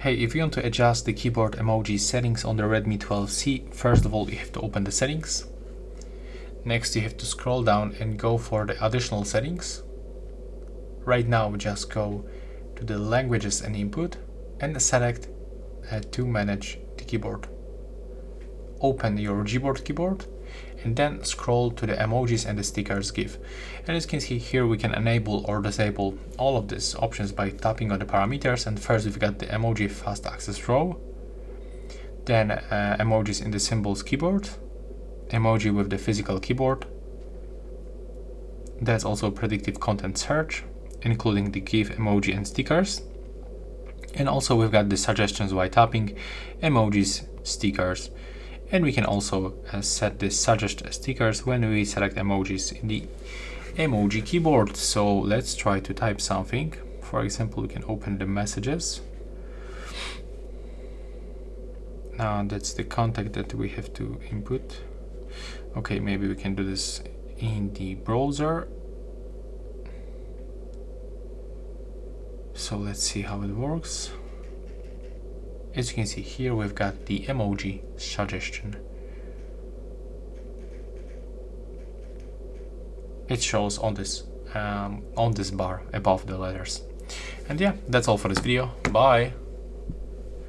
Hey, if you want to adjust the keyboard emoji settings on the Redmi 12C, first of all you have to open the settings. Next you have to scroll down and go for the additional settings. Right now just go to the languages and input and select to manage the keyboard. Open your Gboard keyboard and then scroll to the emojis and the stickers GIF. And as you can see here, we can enable or disable all of these options by tapping on the parameters. And first we've got the emoji fast access row, then emojis in the symbols keyboard, emoji with the physical keyboard. That's also predictive content search, including the GIF, emoji and stickers. And also we've got the suggestions by tapping, emojis, stickers. And we can also set the suggest stickers when we select emojis in the emoji keyboard. So let's try to type something. For example, we can open the messages. Now that's the contact that we have to input. Okay, maybe we can do this in the browser. So let's see how it works. As you can see here, we've got the emoji suggestion. It shows on this bar above the letters. And yeah, that's all for this video. Bye.